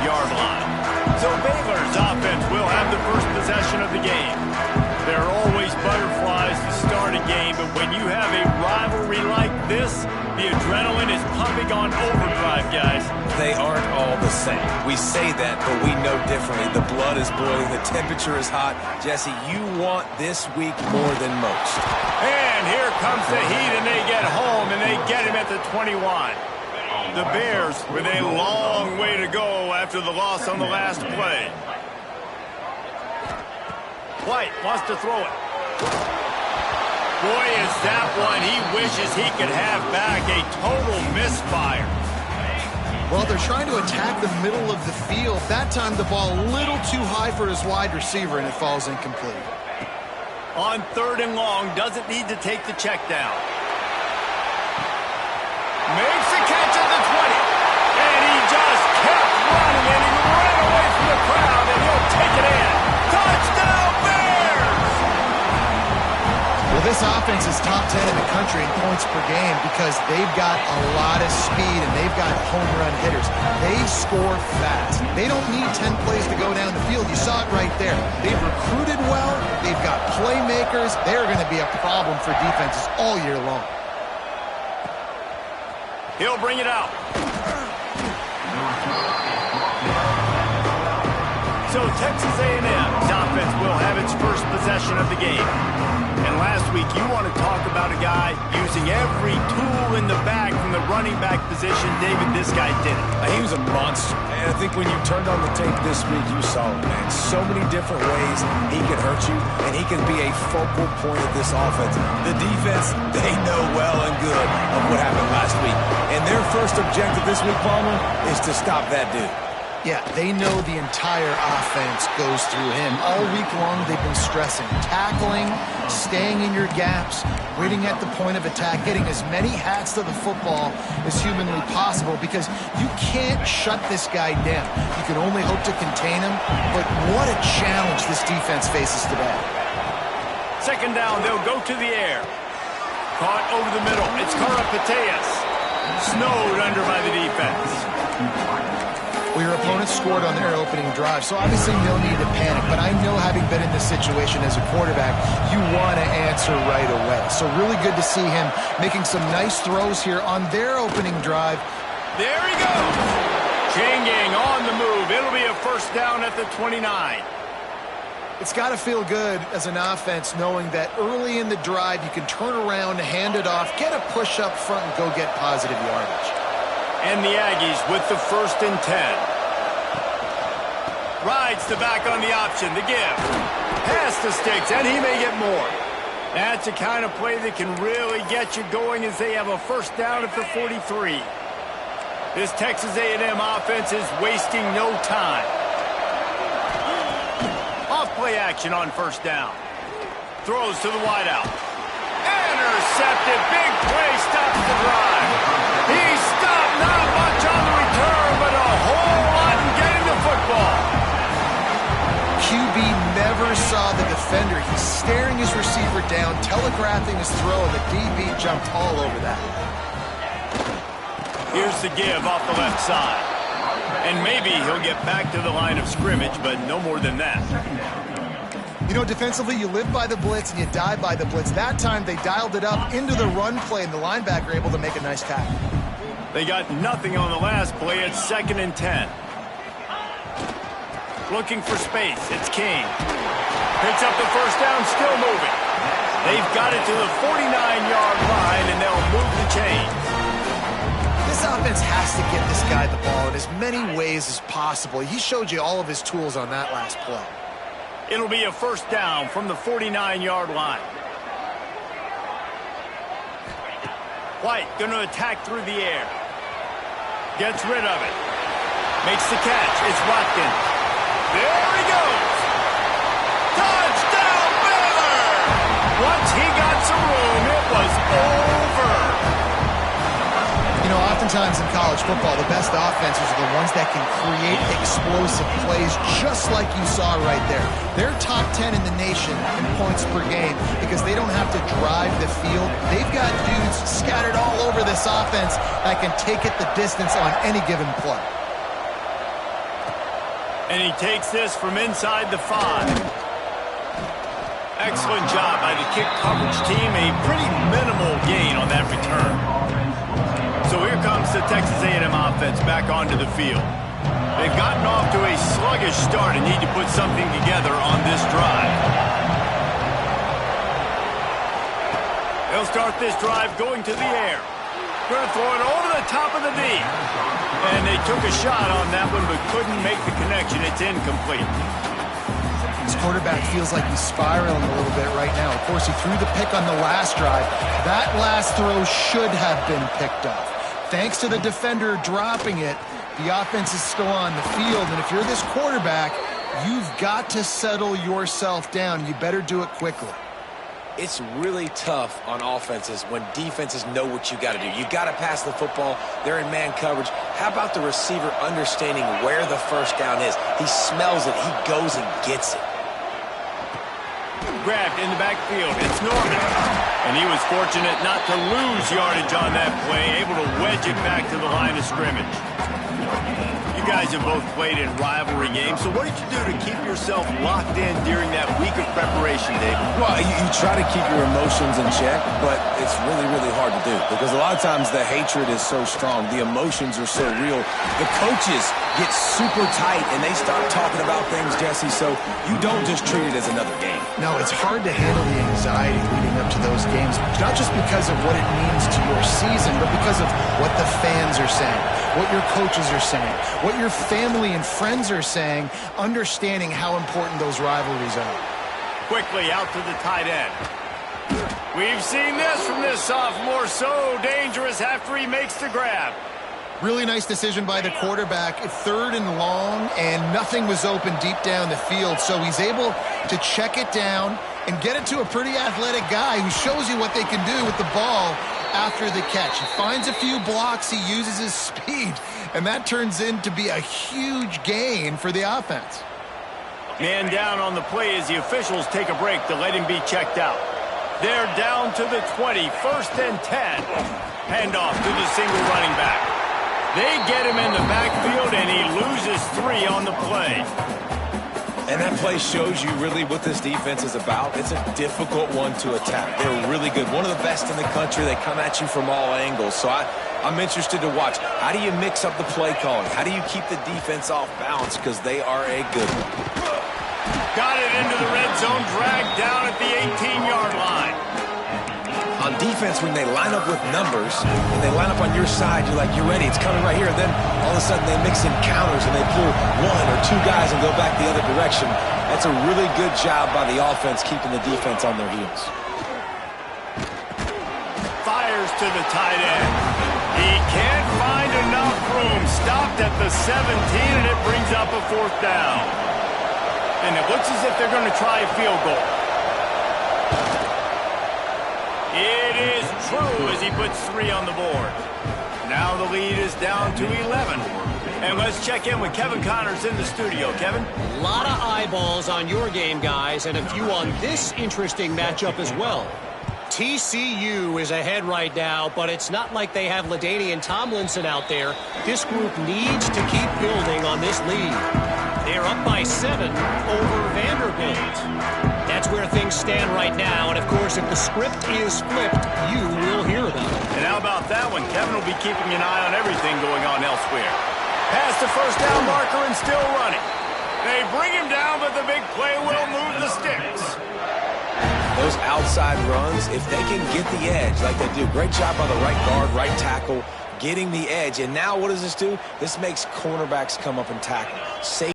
25-yard line. So Baylor's offense will have the first possession of the game. There are always butterflies to start a game, but when you have a rivalry like this, the adrenaline is pumping on overdrive, guys. They aren't all the same. We say that, but we know differently. The blood is boiling. The temperature is hot. Jesse, you want this week more than most. And here comes the heat, and they get home, and they get him at the 21. The Bears with a long way to go after the loss on the last play. White wants to throw it. Boy, is that one he wishes he could have back. A total misfire. Well, they're trying to attack the middle of the field. That time the ball a little too high for his wide receiver, and it falls incomplete. On 3rd and long, doesn't need to take the check down. Makes the catch at the 20. And he just kept running, and he ran away from the crowd, and he'll take it in. Touchdown, Bears! Well, this offense is top 10 in the country in points per game because they've got a lot of speed and they've got home run hitters. They score fast. They don't need 10 plays to go down the field. You saw it right there. They've recruited well. They've got playmakers. They're going to be a problem for defenses all year long. He'll bring it out. So Texas A&M's offense will have its first possession of the game. And last week, you want to talk about a guy using every tool in the bag from the running back position. David, this guy did it. He was a monster. And I think when you turned on the tape this week, you saw it, man. So many different ways he can hurt you, and he can be a focal point of this offense. The defense, they know well and good of what happened last week. And their first objective this week, Palmer, is to stop that dude. Yeah, they know the entire offense goes through him. All week long, they've been stressing tackling, staying in your gaps, waiting at the point of attack, getting as many hats to the football as humanly possible because you can't shut this guy down. You can only hope to contain him, but what a challenge this defense faces today. 2nd down, they'll go to the air. Caught over the middle. It's Karapateas. Snowed under by the defense. Well, your opponent scored on their opening drive, so obviously no need to panic. But I know, having been in this situation as a quarterback, you want to answer right away. So really good to see him making some nice throws here on their opening drive. There he goes. Changing on the move. It'll be a 1st down at the 29. It's got to feel good as an offense knowing that early in the drive you can turn around, hand it off, get a push up front, and go get positive yardage. And the Aggies with the 1st and 10. Rides the back on the option, the give. Pass to Sticks, and he may get more. That's the kind of play that can really get you going as they have a 1st down at the 43. This Texas A&M offense is wasting no time. Off-play action on 1st down. Throws to the wideout. Intercepted. Big play stops the drive. He stopped, not much on the return, but a whole lot in getting the football. QB never saw the defender. He's staring his receiver down, telegraphing his throw, and the DB jumped all over that. Here's the give off the left side. And maybe he'll get back to the line of scrimmage, but no more than that. You know, defensively, you live by the blitz and you die by the blitz. That time, they dialed it up into the run play, and the linebacker able to make a nice tackle. They got nothing on the last play. It's 2nd and 10. Looking for space. It's King. Picks up the 1st down, still moving. They've got it to the 49-yard line, and they'll move the chains. This offense has to get this guy the ball in as many ways as possible. He showed you all of his tools on that last play. It'll be a 1st down from the 49-yard line. White going to attack through the air. Gets rid of it. Makes the catch. It's Watkins. There he goes. Touchdown, Baylor! Once he got some room, it was over. You know, oftentimes in college football, the best offenses are the ones that can create explosive plays just like you saw right there. They're top 10 in the nation in points per game because they don't have to drive the field. They've got dudes scattered all over this offense that can take it the distance on any given play. And he takes this from inside the 5. Excellent job by the kick coverage team. A pretty minimal gain on that return. So here comes the Texas A&M offense back onto the field. They've gotten off to a sluggish start and need to put something together on this drive. They'll start this drive going to the air. Going to throw it over the top of the knee. And they took a shot on that one but couldn't make the connection. It's incomplete. This quarterback feels like he's spiraling a little bit right now. Of course, he threw the pick on the last drive. That last throw should have been picked off. Thanks to the defender dropping it, the offense is still on the field. And if you're this quarterback, you've got to settle yourself down. You better do it quickly. It's really tough on offenses when defenses know what you got to do. You got to pass the football. They're in man coverage. How about the receiver understanding where the first down is? He smells it. He goes and gets it. Grabbed in the backfield. It's Norman. And he was fortunate not to lose yardage on that play, able to wedge it back to the line of scrimmage. You guys have both played in rivalry games, so what did you do to keep yourself locked in during that week of preparation, David? Well, you try to keep your emotions in check, but it's really, really hard to do because a lot of times the hatred is so strong. The emotions are so real. The coaches get super tight, and they start talking about things, Jesse, so you don't just treat it as another game. No, it's hard to handle the anxiety leading up to those games, not just because of what it means to your season, but because of what the fans are saying, what your coaches are saying, what your family and friends are saying, understanding how important those rivalries are. Quickly out to the tight end. We've seen this from this sophomore, so dangerous after he makes the grab. Really nice decision by the quarterback. 3rd and long, and nothing was open deep down the field, so he's able to check it down and get it to a pretty athletic guy who shows you what they can do with the ball after the catch. He finds a few blocks, he uses his speed, and that turns into be a huge gain for the offense. Man down on the play as the officials take a break to let him be checked out. They're down to the 20, 1st and 10. Handoff to the single running back. They get him in the backfield, and he loses 3 on the play. And that play shows you really what this defense is about. It's a difficult one to attack. They're really good. One of the best in the country. They come at you from all angles. So I'm interested to watch. How do you mix up the play calling? How do you keep the defense off balance? Because they are a good one. Got it into the red zone, dragged down at the 18-yard line. On defense, when they line up with numbers and they line up on your side, you're like, you're ready, it's coming right here. And then all of a sudden they mix in counters and they pull 1 or 2 guys and go back the other direction. That's a really good job by the offense keeping the defense on their heels. Fires to the tight end. He can't find enough room. Stopped at the 17, and it brings up a 4th down. And it looks as if they're going to try a field goal. It is true as he puts 3 on the board. Now the lead is down to 11. And let's check in with Kevin Connors in the studio. Kevin? A lot of eyeballs on your game, guys, and a few on this interesting matchup as well. TCU is ahead right now, but it's not like they have LaDainian Tomlinson out there. This group needs to keep building on this lead. They're up by 7 over Vanderbilt. That's where things stand right now, and of course, if the script is flipped, you will hear about it. And how about that one? Kevin will be keeping an eye on everything going on elsewhere. Past the 1st down marker and still running. They bring him down, but the big play will move the sticks. Those outside runs, if they can get the edge like they do, great job by the right guard, right tackle, getting the edge. And now what does this do? This makes cornerbacks come up and tackle.